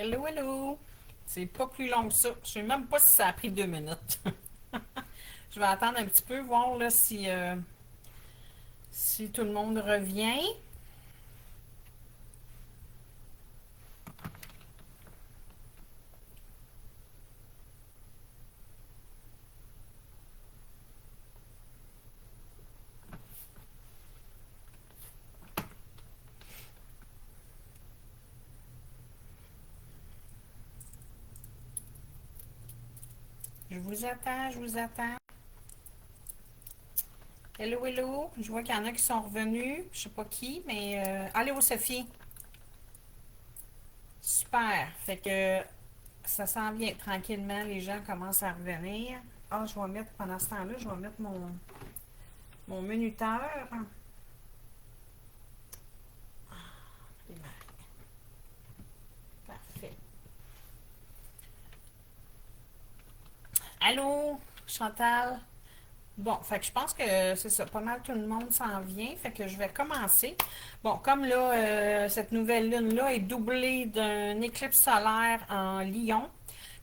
Hello, hello! C'est pas plus long que ça. Je sais même pas si ça a pris 2 minutes. Je vais attendre un petit peu, voir là, si tout le monde revient. Je vous attends, je vous attends. Hello, hello! Je vois qu'il y en a qui sont revenus. Je sais pas qui, mais... Allô, Sophie! Super! Fait que ça s'en vient tranquillement. Les gens commencent à revenir. Ah, je vais mettre, pendant ce temps-là, je vais mettre mon minuteur. Parfait. Allô, Chantal? Bon, fait que je pense que c'est ça, pas mal tout le monde s'en vient, fait que je vais commencer. Bon, comme là, cette nouvelle lune-là est doublée d'une éclipse solaire en Lion,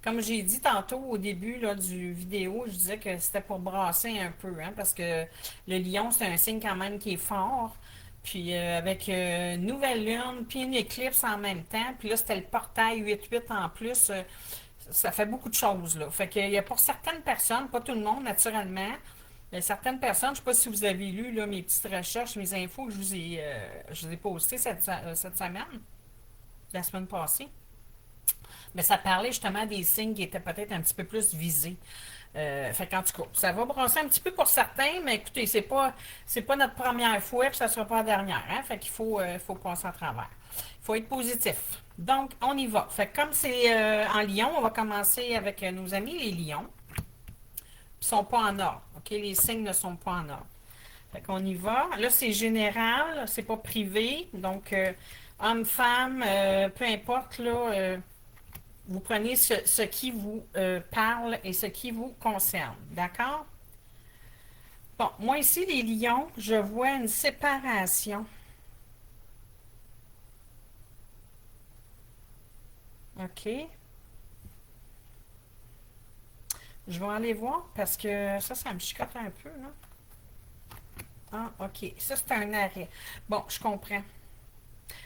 comme j'ai dit tantôt au début là, du vidéo, je disais que c'était pour brasser un peu, hein, parce que le Lion, c'est un signe quand même qui est fort. Puis avec une nouvelle lune, puis une éclipse en même temps, puis là, c'était le portail 8-8 en plus. Ça fait beaucoup de choses, là. Fait qu'il y a pour certaines personnes, pas tout le monde, naturellement, mais certaines personnes, je ne sais pas si vous avez lu là, mes petites recherches, mes infos que je vous ai postées cette semaine, la semaine passée. Mais ça parlait justement des signes qui étaient peut-être un petit peu plus visés. Fait qu'en tout cas, ça va brasser un petit peu pour certains, mais écoutez, c'est pas notre première fois, puis ça sera pas la dernière, hein? Fait qu'il faut passer à travers. Il faut être positif. Donc, on y va. Fait que comme c'est en Lyon, on va commencer avec nos amis les lions. Ils sont pas en ordre. OK? Les signes ne sont pas en ordre. Fait qu'on y va. Là, c'est général, c'est pas privé. Donc, homme, femme, peu importe, là, vous prenez ce qui vous parle et ce qui vous concerne. D'accord? Bon, moi ici, les lions, je vois une séparation. OK? Je vais aller voir parce que ça me chicote un peu, là. Ah, OK. Ça, c'est un arrêt. Bon, je comprends.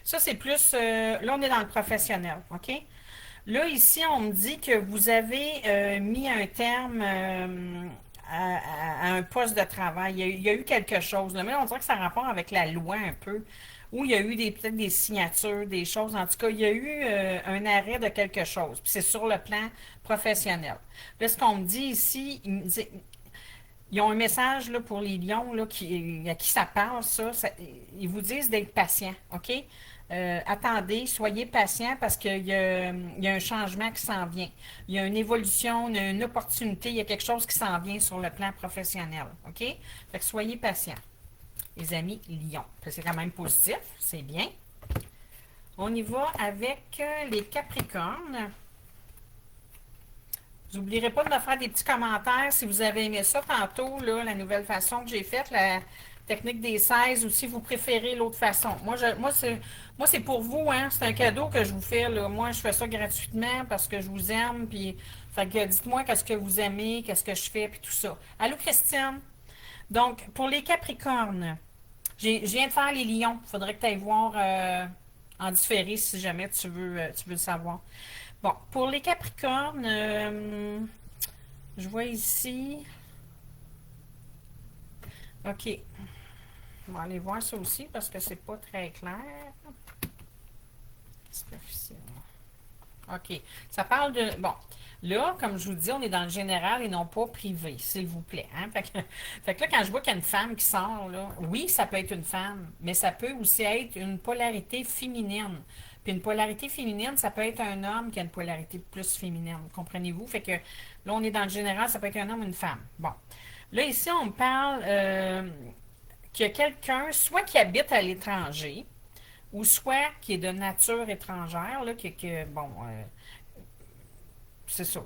Ça, c'est plus... là, on est dans le professionnel, OK? Là, ici, on me dit que vous avez mis un terme à un poste de travail. Il y a eu quelque chose. Là, mais on dirait que ça a rapport avec la loi un peu. Ou il y a eu peut-être des signatures, des choses. En tout cas, il y a eu un arrêt de quelque chose. Puis c'est sur le plan professionnel. Là, ce qu'on me dit ici, ils ont un message là, pour les lions là, à qui ça parle, ils vous disent d'être patient, OK? Attendez, soyez patient parce qu'il y a un changement qui s'en vient. Il y a une évolution, une opportunité, il y a quelque chose qui s'en vient sur le plan professionnel, OK? Fait que soyez patient, les amis lions. C'est quand même positif, c'est bien. On y va avec les capricornes. Vous n'oublierez pas de me faire des petits commentaires si vous avez aimé ça tantôt, là, la nouvelle façon que j'ai faite, la technique des 16, ou si vous préférez l'autre façon. Moi, c'est pour vous, hein, c'est un cadeau que je vous fais. Là. Moi, je fais ça gratuitement parce que je vous aime. Puis, fait que dites-moi qu'est-ce que vous aimez, qu'est-ce que je fais, puis tout ça. Allô, Christine? Donc, pour les Capricornes, je viens de faire les lions. Il faudrait que tu ailles voir en différé si jamais tu veux le savoir. Bon, pour les Capricornes, je vois ici. OK. On va aller voir ça aussi parce que c'est pas très clair. Superficiel. OK. Ça parle de. Bon. Là, comme je vous dis, on est dans le général et non pas privé, s'il vous plaît. Hein? Fait que là, quand je vois qu'il y a une femme qui sort, là, oui, ça peut être une femme, mais ça peut aussi être une polarité féminine. Puis une polarité féminine, ça peut être un homme qui a une polarité plus féminine. Comprenez-vous? Fait que là, on est dans le général, ça peut être un homme ou une femme. Bon. Là, ici, on me parle qu'il y a quelqu'un, soit qui habite à l'étranger, ou soit qui est de nature étrangère, là, bon, c'est ça.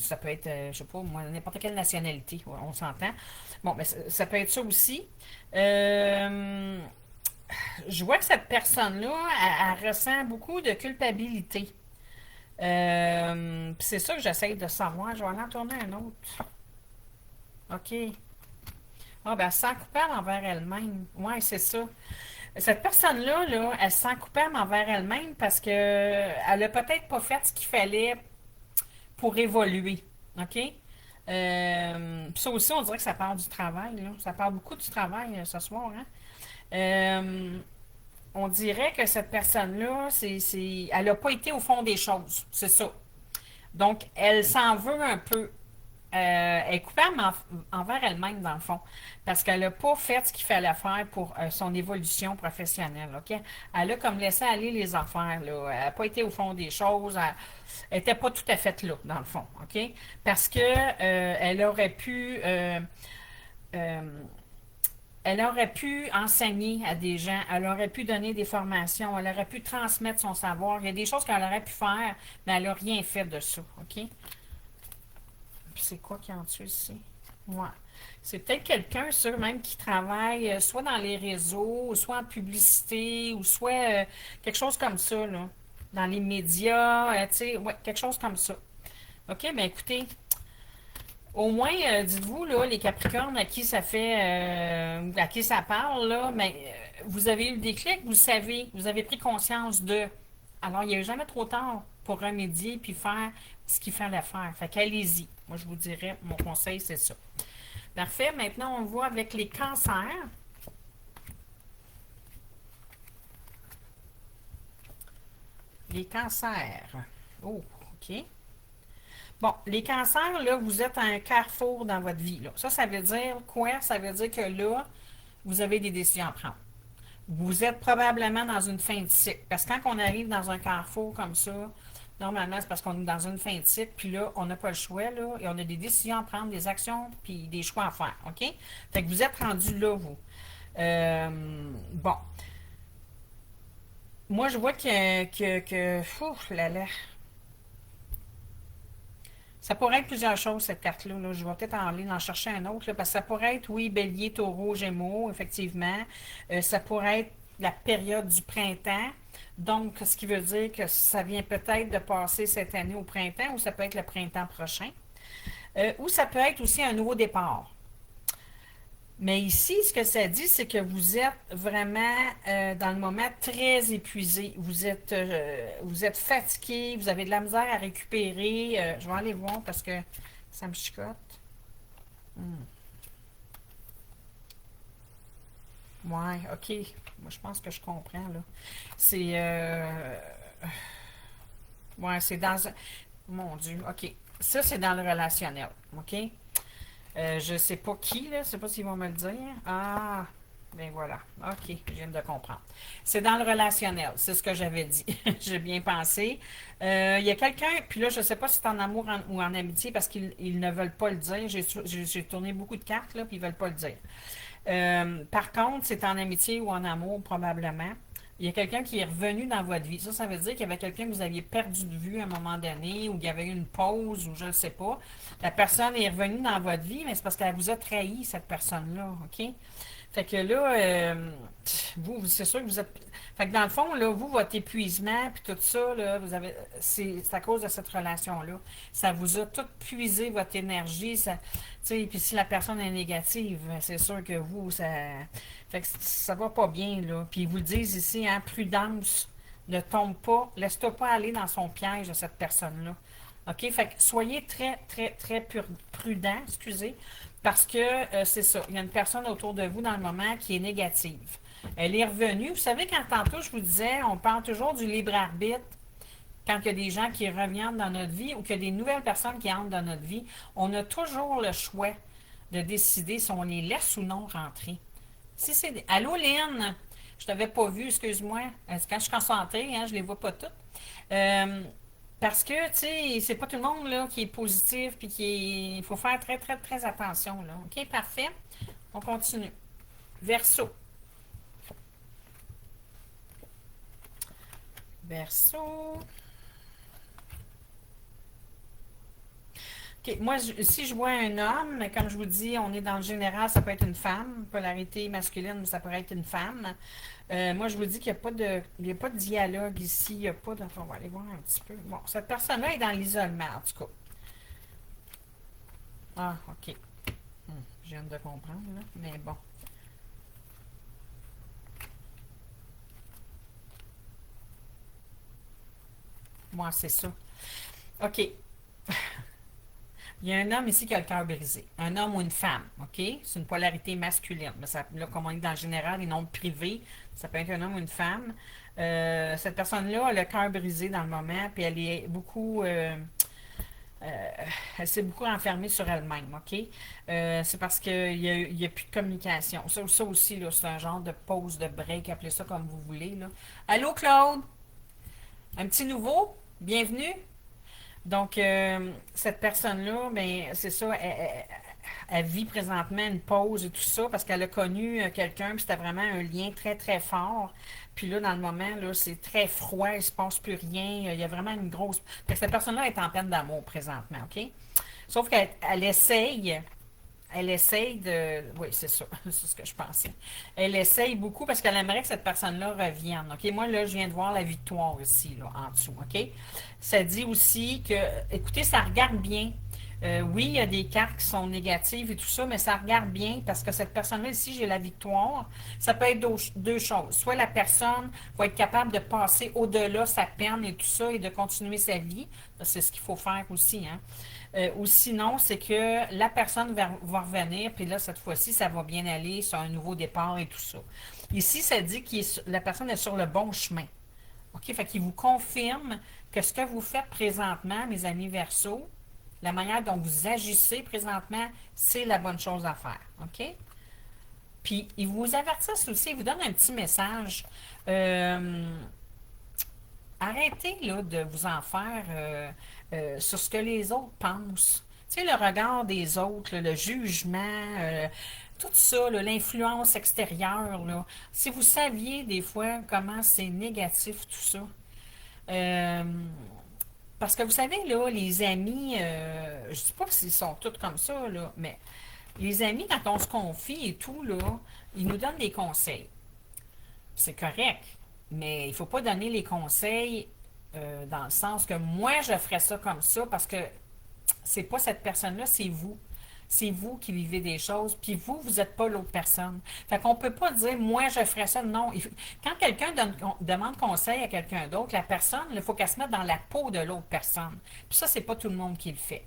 Ça peut être, je sais pas, moi, n'importe quelle nationalité, on s'entend. Bon, mais ça peut être ça aussi. Euh, je vois que cette personne-là, elle ressent beaucoup de culpabilité. Puis c'est ça que j'essaye de savoir. Je vais aller en tourner un autre. OK. Ah, ben, elle se sent coupable envers elle-même. Ouais, c'est ça. Cette personne-là, là, elle se sent coupable envers elle-même parce que elle a peut-être pas fait ce qu'il fallait pour évoluer. OK? Puis ça aussi, on dirait que ça parle du travail, là. Ça parle beaucoup du travail ce soir, hein? Euh, on dirait que cette personne-là, elle n'a pas été au fond des choses. C'est ça. Donc, elle s'en veut un peu. Elle est coupable envers elle-même, dans le fond, parce qu'elle n'a pas fait ce qu'il fallait faire pour son évolution professionnelle. OK? Elle a comme laissé aller les affaires. Là. Elle n'a pas été au fond des choses. Elle n'était pas tout à fait là, dans le fond. OK? Parce que elle aurait pu. Euh, elle aurait pu enseigner à des gens, elle aurait pu donner des formations, elle aurait pu transmettre son savoir. Il y a des choses qu'elle aurait pu faire, mais elle n'a rien fait de ça. OK? Puis c'est quoi qui est en dessous ici? Ouais. C'est peut-être quelqu'un, ça, même qui travaille soit dans les réseaux, soit en publicité, ou soit quelque chose comme ça, là. Dans les médias, tu sais, ouais, quelque chose comme ça. OK, ben écoutez, au moins, dites-vous, là, les Capricornes à qui ça fait, à qui ça parle, là, mais vous avez eu le déclic, vous savez, vous avez pris conscience de. Alors, il n'y a jamais trop tard pour remédier puis faire ce qu'il fallait faire. Fait qu'allez-y. Moi, je vous dirais, mon conseil, c'est ça. Parfait. Maintenant, on voit avec les cancers. Les cancers. Oh, OK. Bon, les cancers, là, vous êtes à un carrefour dans votre vie. Là. Ça veut dire quoi? Ça veut dire que là, vous avez des décisions à prendre. Vous êtes probablement dans une fin de cycle. Parce que quand on arrive dans un carrefour comme ça, normalement, c'est parce qu'on est dans une fin de cycle, puis là, on n'a pas le choix, là, et on a des décisions à prendre, des actions, puis des choix à faire, OK? Fait que vous êtes rendu là, vous. Bon. Moi, je vois ouf, là, là. Ça pourrait être plusieurs choses, cette carte-là. Là. Je vais peut-être en aller en chercher un autre, là, parce que ça pourrait être, oui, bélier, taureau, gémeaux, effectivement. Ça pourrait être la période du printemps. Donc, ce qui veut dire que ça vient peut-être de passer cette année au printemps, ou ça peut être le printemps prochain. Ou ça peut être aussi un nouveau départ. Mais ici, ce que ça dit, c'est que vous êtes vraiment dans le moment très épuisé. Vous êtes fatigué, vous avez de la misère à récupérer. Je vais aller voir parce que ça me chicote. Hmm. Ouais, ok. Moi, je pense que je comprends, là. C'est... ouais, c'est dans... Mon Dieu, ok. Ça, c'est dans le relationnel, ok? Je sais pas qui, là. Je sais pas s'ils vont me le dire. Ah, ben voilà. OK, je viens de comprendre. C'est dans le relationnel. C'est ce que j'avais dit. J'ai bien pensé. Il y a quelqu'un, puis là, je sais pas si c'est en amour ou en amitié parce qu'ils ne veulent pas le dire. J'ai tourné beaucoup de cartes, là, puis ils veulent pas le dire. Par contre, c'est en amitié ou en amour, probablement. Il y a quelqu'un qui est revenu dans votre vie. Ça veut dire qu'il y avait quelqu'un que vous aviez perdu de vue à un moment donné, ou il y avait eu une pause, ou je ne sais pas. La personne est revenue dans votre vie, mais c'est parce qu'elle vous a trahi, cette personne-là, OK? Fait que là, vous, c'est sûr que vous êtes. Fait que dans le fond, là, vous, votre épuisement, puis tout ça, là, c'est à cause de cette relation-là. Ça vous a tout puisé votre énergie. Ça, puis si la personne est négative, c'est sûr que vous, ça. Fait que ça va pas bien, là. Puis ils vous le disent ici, hein, prudence, ne tombe pas, laisse-toi pas aller dans son piège de cette personne-là. OK? Fait que soyez très, très, très prudent, excusez, parce que c'est ça. Il y a une personne autour de vous dans le moment qui est négative. Elle est revenue. Vous savez, quand tantôt je vous disais, on parle toujours du libre arbitre quand il y a des gens qui reviennent dans notre vie ou qu'il y a des nouvelles personnes qui entrent dans notre vie, on a toujours le choix de décider si on les laisse ou non rentrer. Si c'est... Allô, Lynn? Je t'avais pas vu, excuse-moi. Quand je suis concentrée, hein, je les vois pas toutes. Euh, parce que, tu sais, c'est pas tout le monde là, qui est positif, puis il faut faire très, très, très attention. Là. OK, parfait. On continue. Verseau. Verseau. OK. Moi, si je vois un homme, mais comme je vous dis, on est dans le général, ça peut être une femme. Polarité masculine, ça pourrait être une femme. Moi, je vous dis qu'il n'y a pas de, il y a pas de dialogue ici. Il y a pas de. On va aller voir un petit peu. Bon, cette personne-là est dans l'isolement, en tout cas. Ah, OK. Je viens de comprendre, là. Mais bon. Moi, c'est ça. OK. Il y a un homme ici qui a le cœur brisé. Un homme ou une femme, OK? C'est une polarité masculine. Mais ça, là, comme on dit dans le général, les nombres privés, ça peut être un homme ou une femme. Cette personne-là a le cœur brisé dans le moment, puis elle est beaucoup... elle s'est beaucoup renfermée sur elle-même, OK? C'est parce qu'il y a plus de communication. Ça aussi, là, c'est un genre de pause, de break, appelez ça comme vous voulez, là. Allô, Claude? Un petit nouveau? Bienvenue? Donc, cette personne-là, ben, c'est ça, elle vit présentement une pause et tout ça parce qu'elle a connu quelqu'un, puis c'était vraiment un lien très, très fort. Puis là, dans le moment, là, c'est très froid, il ne se passe plus rien. Il y a vraiment une grosse. Fait que cette personne-là est en peine d'amour présentement, OK? Sauf qu'elle essaye. Elle essaye de. Oui, c'est ça. C'est ce que je pensais. Elle essaye beaucoup parce qu'elle aimerait que cette personne-là revienne. OK? Moi, là, je viens de voir la victoire ici, là, en dessous. OK? Ça dit aussi que, écoutez, ça regarde bien. Oui, il y a des cartes qui sont négatives et tout ça, mais ça regarde bien parce que cette personne-là, ici, j'ai la victoire. Ça peut être deux choses. Soit la personne va être capable de passer au-delà sa peine et tout ça et de continuer sa vie. C'est ce qu'il faut faire aussi, hein. Ou sinon, c'est que la personne va revenir, puis là, cette fois-ci, ça va bien aller sur un nouveau départ et tout ça. Ici, ça dit que la personne est sur le bon chemin. OK? Fait qu'il vous confirme que ce que vous faites présentement, mes amis Verseau, la manière dont vous agissez présentement, c'est la bonne chose à faire. OK? Puis, ils vous avertissent aussi, ils vous donnent un petit message. Euh, Arrêtez là, de vous en faire sur ce que les autres pensent. Tu sais, le regard des autres, là, le jugement, tout ça, là, l'influence extérieure. Là. Si vous saviez des fois comment c'est négatif tout ça. Euh, Parce que vous savez, là, les amis, je ne sais pas s'ils sont tous comme ça, là, mais les amis, quand on se confie et tout, là, ils nous donnent des conseils. C'est correct. Mais il ne faut pas donner les conseils dans le sens que moi, je ferais ça comme ça parce que c'est pas cette personne-là, c'est vous. C'est vous qui vivez des choses, puis vous n'êtes pas l'autre personne. Fait qu'on peut pas dire, moi, je ferais ça. Non. Quand quelqu'un demande conseil à quelqu'un d'autre, la personne, il faut qu'elle se mette dans la peau de l'autre personne. Puis ça, c'est pas tout le monde qui le fait.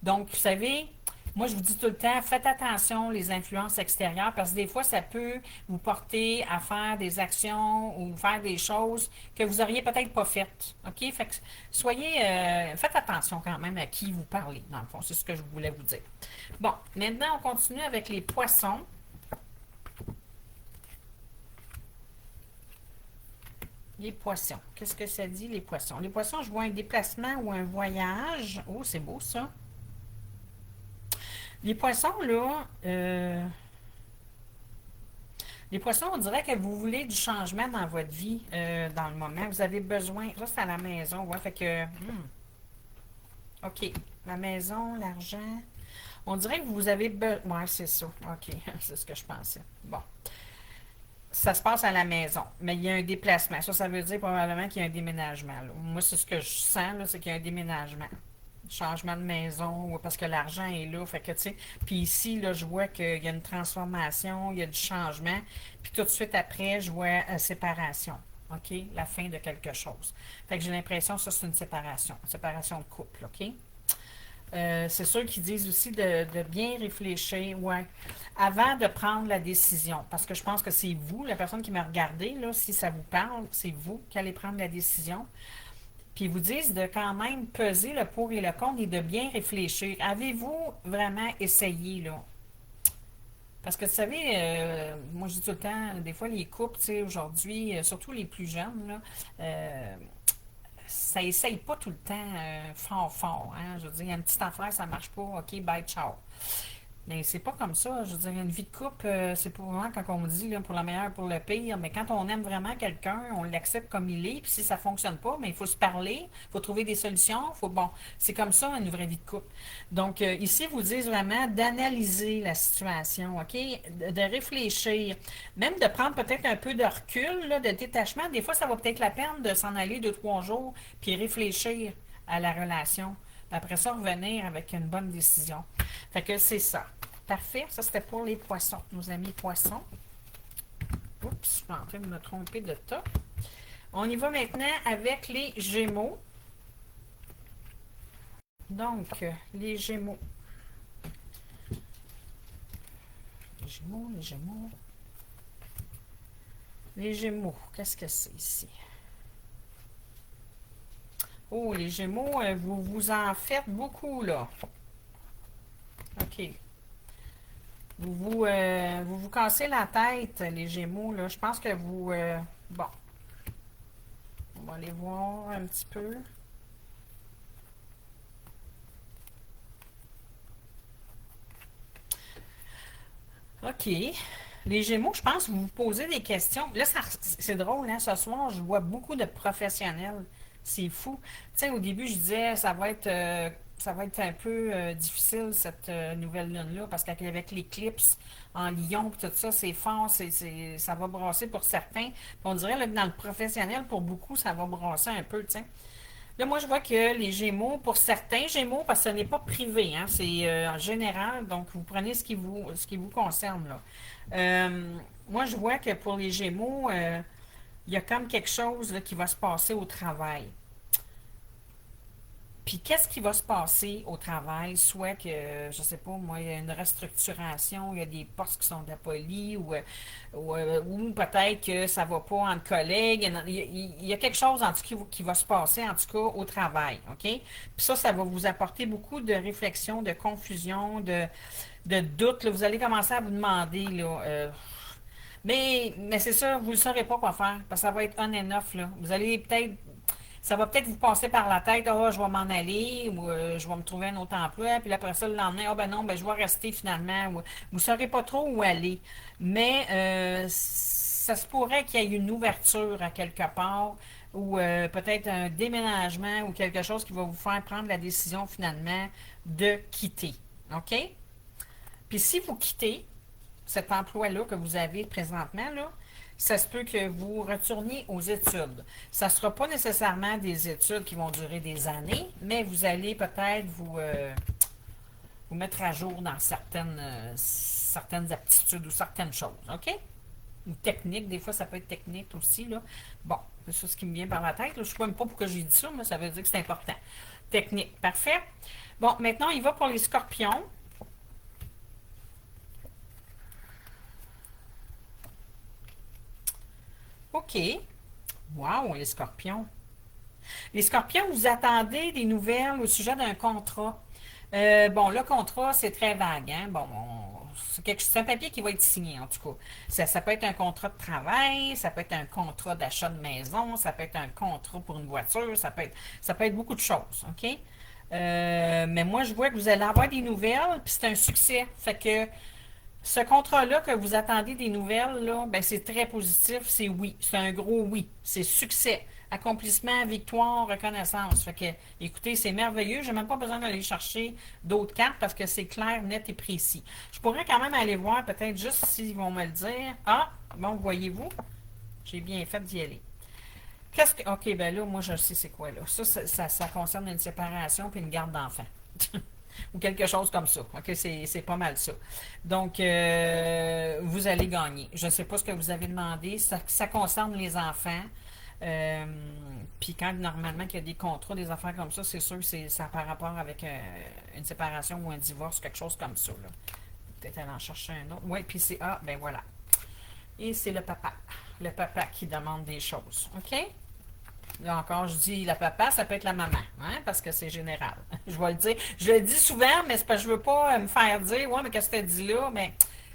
Donc, vous savez, moi, je vous dis tout le temps, faites attention les influences extérieures parce que des fois, ça peut vous porter à faire des actions ou faire des choses que vous auriez peut-être pas faites. OK? Fait que faites attention quand même à qui vous parlez, dans le fond. C'est ce que je voulais vous dire. Bon, maintenant, on continue avec les poissons. Les poissons. Qu'est-ce que ça dit, les poissons? Les poissons, je vois un déplacement ou un voyage. Oh, c'est beau, ça. Les poissons, là, les poissons, on dirait que vous voulez du changement dans votre vie dans le moment. Vous avez besoin. Ça, c'est à la maison. Ouais, fait que. OK. La maison, l'argent. On dirait que vous avez besoin. Ouais, c'est ça. OK. C'est ce que je pensais. Bon. Ça se passe à la maison, mais il y a un déplacement. Ça veut dire probablement qu'il y a un déménagement. Là. Moi, c'est ce que je sens, là, c'est qu'il y a un déménagement. Changement de maison, parce que l'argent est là. Fait que, tu sais, puis ici, là, je vois qu'il y a une transformation, il y a du changement. Puis tout de suite après, je vois séparation. OK? La fin de quelque chose. Fait que j'ai l'impression que ça, c'est une séparation de couple. OK? C'est sûr qu'ils disent aussi de bien réfléchir, ouais, avant de prendre la décision. Parce que je pense que c'est vous, la personne qui m'a regardé, là, si ça vous parle, c'est vous qui allez prendre la décision. Puis ils vous disent de quand même peser le pour et le contre et de bien réfléchir. Avez-vous vraiment essayé, là? Parce que, vous savez, moi je dis tout le temps, des fois les couples, tu sais, aujourd'hui, surtout les plus jeunes, là, ça essaye pas tout le temps fort, fort. Hein? Je veux dire, il y a une petite affaire, ça marche pas, ok, bye, ciao. Mais c'est pas comme ça. Je veux dire, une vie de couple, c'est pour vraiment quand on dit là, pour le meilleur, pour le pire. Mais quand on aime vraiment quelqu'un, on l'accepte comme il est. Puis si ça fonctionne pas, mais il faut se parler, il faut trouver des solutions. Faut, bon, c'est comme ça une vraie vie de couple. Donc ici, vous disent vraiment d'analyser la situation, OK? De réfléchir, même de prendre peut-être un peu de recul, là, de détachement. Des fois, ça va peut-être la peine de s'en aller 2, 3 jours, puis réfléchir à la relation. Puis après ça, revenir avec une bonne décision. Fait que c'est ça. Parfait. Ça, c'était pour les poissons. Nos amis poissons. Oups, je suis en train de me tromper de tas. On y va maintenant avec les Gémeaux. Donc, les Gémeaux. Les Gémeaux, les Gémeaux. Les Gémeaux, qu'est-ce que c'est ici? Oh, les Gémeaux, vous vous en faites beaucoup, là. OK. Vous cassez la tête, les Gémeaux, là. Je pense que vous... bon, on va aller voir un petit peu. OK. Les Gémeaux, je pense que vous vous posez des questions. Là, c'est drôle, hein? Ce soir, je vois beaucoup de professionnels. C'est fou. Tu sais, au début, je disais, ça va être un peu difficile, cette nouvelle lune-là, parce qu'avec l'éclipse en Lion, pis tout ça, c'est fort, ça va brasser pour certains. Puis on dirait, là, que dans le professionnel, pour beaucoup, ça va brasser un peu, tu sais. Là, moi, je vois que les Gémeaux, pour certains Gémeaux, parce que ce n'est pas privé, hein, c'est en général, donc vous prenez ce qui vous concerne, là. Moi, je vois que pour les Gémeaux, il y a comme quelque chose là, qui va se passer au travail. Puis qu'est-ce qui va se passer au travail? Soit que, je sais pas, moi, il y a une restructuration, il y a des postes qui sont abolis, ou peut-être que ça va pas entre collègues. Il y a quelque chose en tout cas qui va se passer, en tout cas, au travail, OK? Puis ça va vous apporter beaucoup de réflexion, de confusion, de doute. Là. Vous allez commencer à vous demander, là, mais c'est ça, vous ne saurez pas quoi faire, parce que ça va être on and off, là. Vous allez peut-être ça va peut-être vous passer par la tête, ah, je vais m'en aller, ou je vais me trouver un autre emploi, puis après ça, le lendemain, ah ben non, ben je vais rester finalement, ou, vous ne saurez pas trop où aller. Mais ça se pourrait qu'il y ait une ouverture à quelque part, ou peut-être un déménagement, ou quelque chose qui va vous faire prendre la décision finalement de quitter. OK? Puis si vous quittez cet emploi-là que vous avez présentement, là, ça se peut que vous retourniez aux études. Ça ne sera pas nécessairement des études qui vont durer des années, mais vous allez peut-être vous mettre à jour dans certaines aptitudes ou certaines choses. OK? Ou technique, des fois ça peut être technique aussi. Là. Bon, c'est ça ce qui me vient par la tête. Là. Je ne sais même pas pourquoi j'ai dit ça, mais ça veut dire que c'est important. Technique, parfait. Bon, maintenant, il va pour les scorpions. OK. Wow, les scorpions. Les scorpions, vous attendez des nouvelles au sujet d'un contrat. Bon, le contrat, c'est très vague. Hein? Bon, c'est un papier qui va être signé, en tout cas. Ça peut être un contrat de travail, ça peut être un contrat d'achat de maison, ça peut être un contrat pour une voiture, ça peut être beaucoup de choses, OK? Mais moi, je vois que vous allez avoir des nouvelles, puis c'est un succès. Fait que ce contrat-là que vous attendez des nouvelles, là, ben c'est très positif, c'est oui. C'est un gros oui. C'est succès. Accomplissement, victoire, reconnaissance. Fait que, écoutez, c'est merveilleux. J'ai même pas besoin d'aller chercher d'autres cartes parce que c'est clair, net et précis. Je pourrais quand même aller voir, peut-être juste s'ils vont me le dire. Ah, bon, voyez-vous, j'ai bien fait d'y aller. Qu'est-ce que. OK, ben là, moi, je sais c'est quoi, là. Ça concerne une séparation puis une garde d'enfants. Ou quelque chose comme ça. OK, c'est pas mal ça. Donc, vous allez gagner. Je ne sais pas ce que vous avez demandé. Ça concerne les enfants. Euh, Puis quand normalement qu'il y a des contrats, des affaires comme ça, c'est sûr que ça a par rapport avec une séparation ou un divorce, quelque chose comme ça. Là. Peut-être aller en chercher un autre. Oui, puis c'est ah, ben voilà. Et c'est le papa. Le papa qui demande des choses. OK? Là encore, je dis la papa, ça peut être la maman, hein, parce que c'est général. Je vais le dire. Je le dis souvent, mais c'est parce que je veux pas me faire dire, ouais, mais qu'est-ce que tu dit là? Mais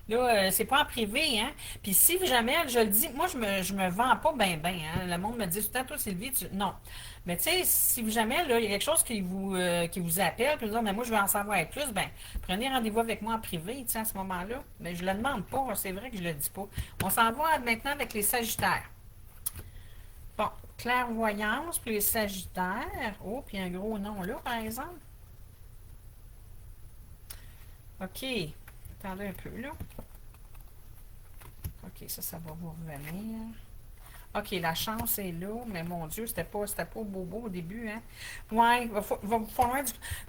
Là, c'est pas en privé, hein. Puis si jamais, je le dis, moi, je me vends pas ben, hein. Le monde me dit tout le temps, toi, Sylvie, non. Mais tu sais, si jamais, là, il y a quelque chose qui vous appelle, puis vous dites, mais moi, je veux en savoir plus, ben, prenez rendez-vous avec moi en privé, tu sais, à ce moment-là. Mais je le demande pas, c'est vrai que je le dis pas. On s'en va maintenant avec les Sagittaires. Bon, clairvoyance, puis les Sagittaires. Oh, puis un gros nom là, par exemple. OK. Attendez un peu, là. OK, ça va vous revenir. OK, la chance est là, mais mon Dieu, c'était pas bobo au début, hein? Ouais, va vous falloir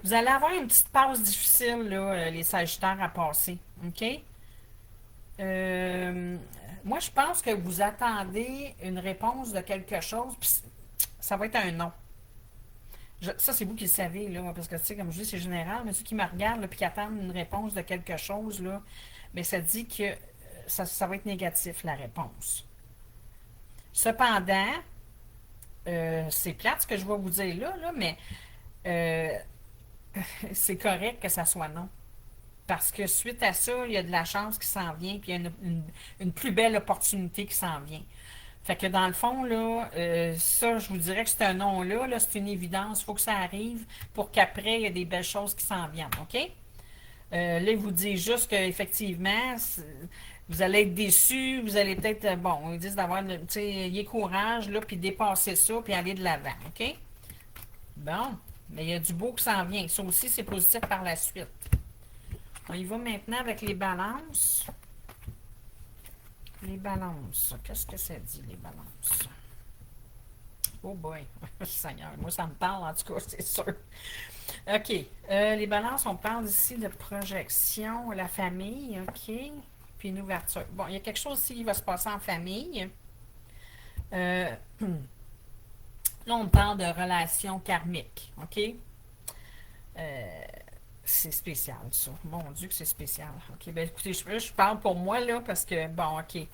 vous allez avoir une petite passe difficile, là, les Sagittaires à passer. OK? Euh, Moi, je pense que vous attendez une réponse de quelque chose, puis ça va être un non. Ça, c'est vous qui le savez, là, parce que, tu sais, comme je dis, c'est général, mais ceux qui me regardent, là, puis qui attendent une réponse de quelque chose, là, mais ça dit que ça va être négatif, la réponse. Cependant, c'est plate ce que je vais vous dire là, mais euh, c'est correct que ça soit non. Parce que suite à ça, il y a de la chance qui s'en vient, puis il y a une plus belle opportunité qui s'en vient. Fait que dans le fond, là, ça, je vous dirais que c'est un non-là, c'est une évidence, il faut que ça arrive pour qu'après, il y ait des belles choses qui s'en viennent, OK? Là, il vous dit juste qu'effectivement, vous allez être déçu, vous allez peut-être, bon, ils disent d'avoir, tu sais, ayez courage, là, puis dépasser ça, puis aller de l'avant, OK? Bon, mais il y a du beau qui s'en vient. Ça aussi, c'est positif par la suite. On y va maintenant avec les balances. Les balances. Qu'est-ce que ça dit, les balances? Oh boy, Seigneur, moi ça me parle en tout cas, c'est sûr. OK, les balances, on parle ici de projection, la famille, OK, puis une ouverture. Bon, il y a quelque chose ici qui va se passer en famille. Euh, Là, on parle de relations karmiques, OK? Euh, c'est spécial, ça. Mon Dieu que c'est spécial. OK, ben écoutez, je parle pour moi, là, parce que, bon, OK.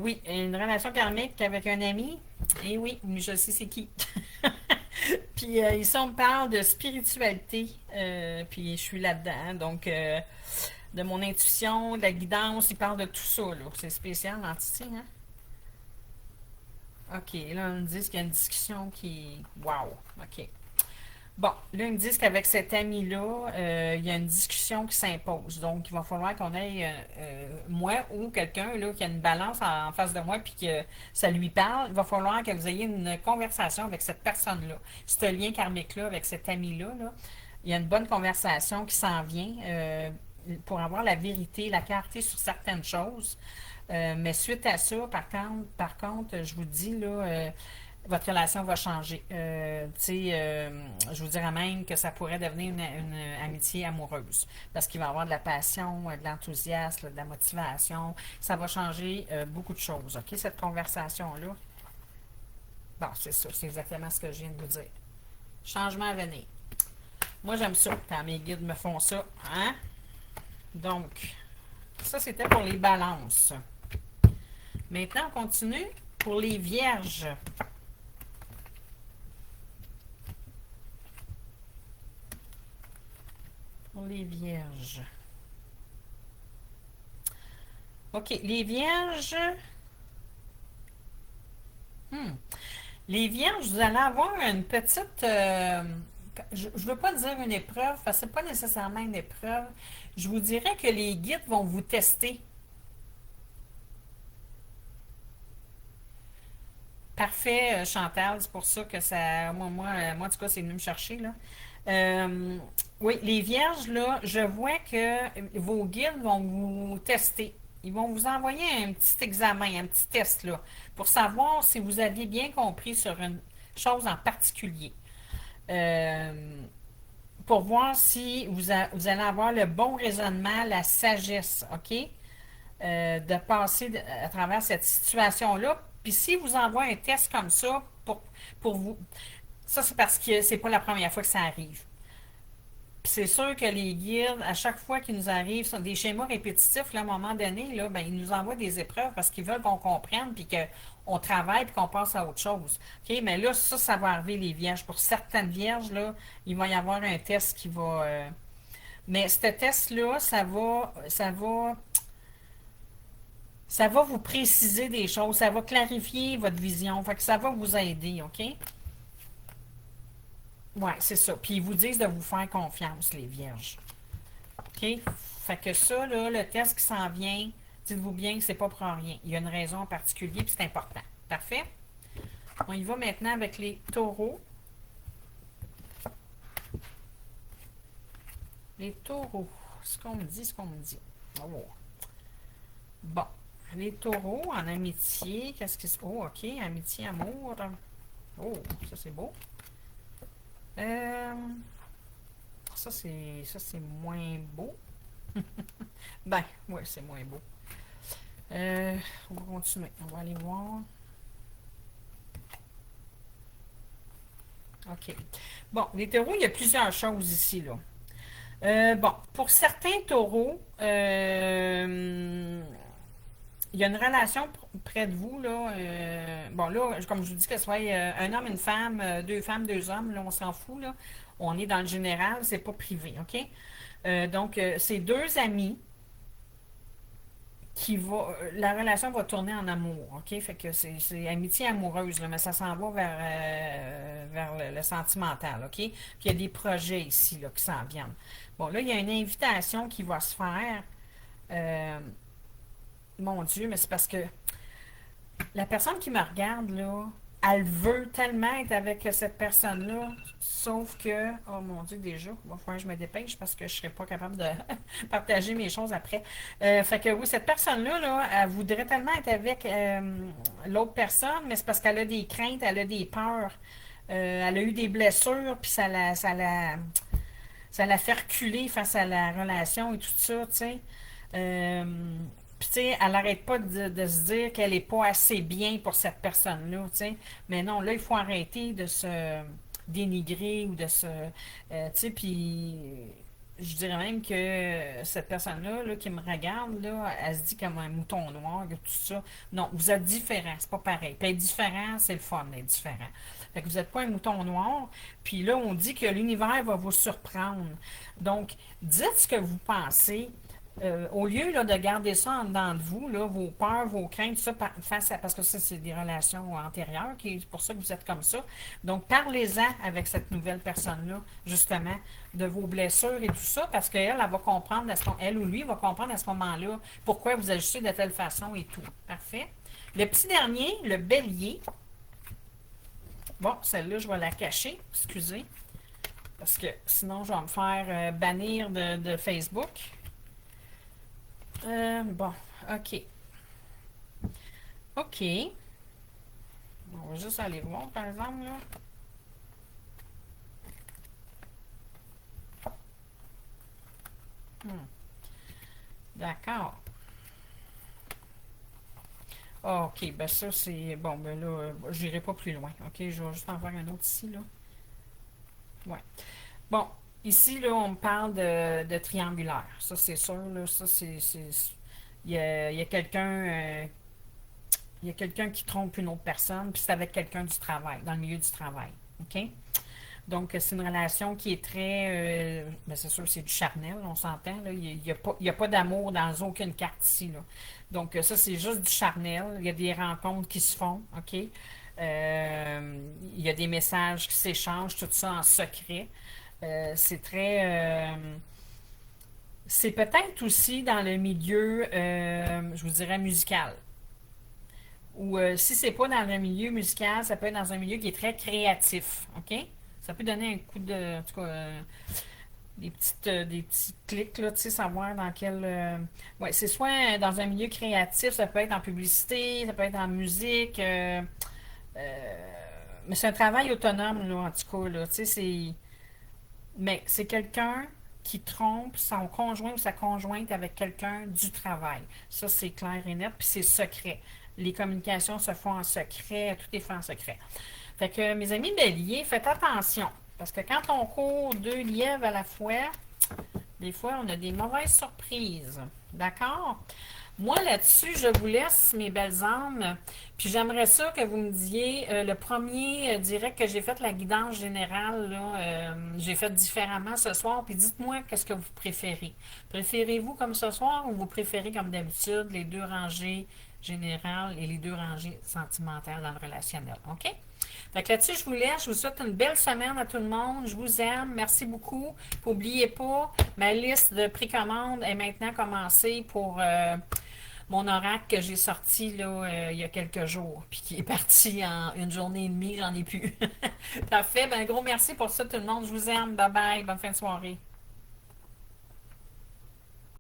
Oui, une relation karmique avec un ami. Et oui, mais je sais c'est qui. Puis ici, on me parle de spiritualité. Puis je suis là-dedans. Donc, de mon intuition, de la guidance, il parle de tout ça, là. C'est spécial, l'entité, hein? OK, là, on me dit qu'il y a une discussion qui... Wow, OK. Bon, là, ils me disent qu'avec cet ami-là, il y a une discussion qui s'impose. Donc, il va falloir qu'on ait, moi ou quelqu'un là, qui a une balance en face de moi puis que ça lui parle, il va falloir que vous ayez une conversation avec cette personne-là. Ce lien karmique-là avec cet ami-là, là, il y a une bonne conversation qui s'en vient pour avoir la vérité, la clarté sur certaines choses. Mais suite à ça, par contre, je vous dis, là, votre relation va changer. Je vous dirais même que ça pourrait devenir une amitié amoureuse parce qu'il va y avoir de la passion, de l'enthousiasme, de la motivation. Ça va changer beaucoup de choses. OK, cette conversation-là? Bon, c'est ça, c'est exactement ce que je viens de vous dire. Changement à venir. Moi, j'aime ça quand mes guides me font ça. Hein? Donc, ça, c'était pour les balances. Maintenant, on continue pour les vierges. Pour les vierges. OK, les vierges. Hmm. Les vierges, vous allez avoir une petite... je ne veux pas dire une épreuve, parce que ce n'est pas nécessairement une épreuve. Je vous dirais que les guides vont vous tester. Parfait, Chantal, c'est pour ça que ça. Moi, en tout cas, c'est venu me chercher, là. Euh, oui, les vierges, là, je vois que vos guides vont vous tester. Ils vont vous envoyer un petit examen, un petit test, là, pour savoir si vous aviez bien compris sur une chose en particulier. Euh, pour voir si vous allez avoir le bon raisonnement, la sagesse, OK? De passer à travers cette situation-là. Puis si vous envoie un test comme ça pour vous, ça c'est parce que c'est pas la première fois que ça arrive. Puis c'est sûr que les guides, à chaque fois qu'ils nous arrivent, sont des schémas répétitifs, là, à un moment donné, là, ben, ils nous envoient des épreuves parce qu'ils veulent qu'on comprenne puis qu'on travaille puis qu'on passe à autre chose. OK? Mais là, ça va arriver les vierges. Pour certaines vierges, là, il va y avoir un test qui va. Mais ce test-là, ça va Ça va vous préciser des choses, ça va clarifier votre vision, fait que ça va vous aider, OK? Ouais, c'est ça. Puis ils vous disent de vous faire confiance, les vierges. OK? Fait que ça, là, le test qui s'en vient, dites-vous bien que c'est pas pour rien. Il y a une raison en particulier, puis c'est important. Parfait? On y va maintenant avec les taureaux. Les taureaux. Ce qu'on me dit, ce qu'on me dit. Oh. Bon. Les taureaux en amitié. Qu'est-ce qui se... Oh, OK. Amitié, amour. Oh, ça c'est beau. Ça c'est moins beau. Ben, ouais, c'est moins beau. On va continuer. On va aller voir. OK. Bon, les taureaux, il y a plusieurs choses ici, là. Bon, pour certains taureaux, il y a une relation près de vous, là. Bon, là, comme je vous dis, que ce soit un homme, une femme, femmes, deux hommes, là, on s'en fout, là. On est dans le général, c'est pas privé, OK? Donc, c'est deux amis la relation va tourner en amour, OK? Fait que c'est amitié amoureuse, là, mais ça s'en va vers le sentimental, OK? Puis il y a des projets ici, là, qui s'en viennent. Bon, là, il y a une invitation qui va se faire. Euh, Mon Dieu, mais c'est parce que la personne qui me regarde, là, elle veut tellement être avec cette personne-là, sauf que, oh mon Dieu, déjà, il va falloir que je me dépêche parce que je ne serai pas capable de partager mes choses après. Fait que oui, cette personne-là, là, elle voudrait tellement être avec l'autre personne, mais c'est parce qu'elle a des craintes, elle a des peurs. Elle a eu des blessures, puis ça la fait reculer face à la relation et tout ça, tu sais. Euh, Puis, tu sais, elle n'arrête pas de se dire qu'elle n'est pas assez bien pour cette personne-là, tu sais. Mais non, là, il faut arrêter de se dénigrer ou de se... tu sais, puis je dirais même que cette personne-là là, qui me regarde, là, elle se dit comme un mouton noir, tout ça. Non, vous êtes différents, c'est pas pareil. Puis être différent, c'est le fun d'être différent. Fait que vous n'êtes pas un mouton noir. Puis là, on dit que l'univers va vous surprendre. Donc, dites ce que vous pensez. Au lieu là, de garder ça en dedans de vous, là, vos peurs, vos craintes, tout ça, parce que ça, c'est des relations antérieures, c'est pour ça que vous êtes comme ça. Donc, parlez-en avec cette nouvelle personne-là, justement, de vos blessures et tout ça, parce qu'elle, elle va comprendre, elle ou lui va comprendre à ce moment-là pourquoi vous agissez de telle façon et tout. Parfait. Le petit dernier, le bélier. Bon, celle-là, je vais la cacher, excusez, parce que sinon, je vais me faire bannir de Facebook. Bon, OK. OK. On va juste aller voir, par exemple, là. D'accord. Ah, OK, ben ça, c'est... Bon, ben là, j'irai pas plus loin. OK, je vais juste en faire un autre ici, là. Ouais. Bon, ici, là, on me parle de triangulaire. Ça, c'est sûr, là. Ça, il y a quelqu'un il y a quelqu'un qui trompe une autre personne, puis c'est avec quelqu'un du travail, dans le milieu du travail. OK? Donc, c'est une relation qui est très... ben c'est sûr, c'est du charnel, on s'entend. Là. Il y a pas d'amour dans aucune carte ici. Là. Donc, ça, c'est juste du charnel. Il y a des rencontres qui se font. OK? Il y a des messages qui s'échangent, tout ça en secret. C'est très... c'est peut-être aussi dans le milieu, je vous dirais, musical. Ou si c'est pas dans un milieu musical, ça peut être dans un milieu qui est très créatif. OK? Ça peut donner un coup de. En tout cas, des petits clics, là, tu sais, savoir dans quel. Ouais, c'est soit dans un milieu créatif, ça peut être en publicité, ça peut être en musique. Mais c'est un travail autonome, là, en tout cas, là. Tu sais, c'est. Mais c'est quelqu'un qui trompe son conjoint ou sa conjointe avec quelqu'un du travail. Ça, c'est clair et net, puis c'est secret. Les communications se font en secret, tout est fait en secret. Fait que, mes amis béliers, faites attention. Parce que quand on court deux lièvres à la fois, des fois, on a des mauvaises surprises. D'accord? Moi, là-dessus, je vous laisse, mes belles âmes. Puis j'aimerais ça que vous me disiez, le premier direct que j'ai fait, la guidance générale, là, j'ai fait différemment ce soir. Puis dites-moi qu'est-ce que vous préférez. Préférez-vous comme ce soir ou vous préférez comme d'habitude les deux rangées générales et les deux rangées sentimentales dans le relationnel? OK? Fait que là-dessus, je vous laisse. Je vous souhaite une belle semaine à tout le monde. Je vous aime. Merci beaucoup. N'oubliez pas, ma liste de précommande est maintenant commencée pour mon oracle que j'ai sorti là, il y a quelques jours, puis qui est parti en une journée et demie, j'en ai plus. Parfait. Ben, gros merci pour ça, tout le monde. Je vous aime. Bye bye. Bonne fin de soirée.